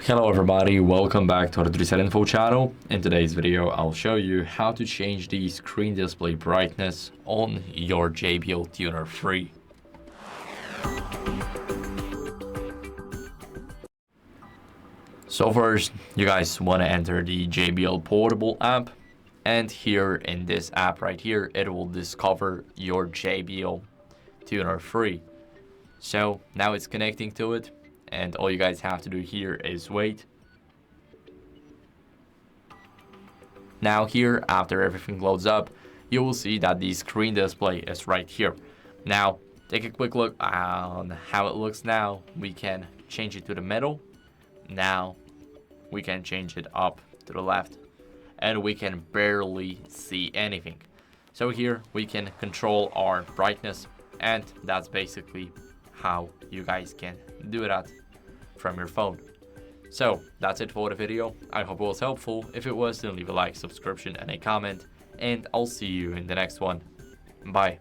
Hello everybody, welcome back to HardReset.Info channel. In today's video, I'll show you how to change the screen display brightness on your JBL Tuner 3. So first, you guys want to enter the JBL Portable app, and here in this app right here, it will discover your JBL Tuner 3. So now it's connecting to it, and all you guys have to do here is wait. Now here, after everything loads up, you will see that the screen display is right here. Now, take a quick look on how it looks now. We can change it to the middle. Now, we can change it up to the left. And we can barely see anything. So here, we can control our brightness. And that's basically how you guys can do that from your phone. So that's it for the video. I hope it was helpful. If it was, then leave a like, subscription, and a comment. And I'll see you in the next one. Bye.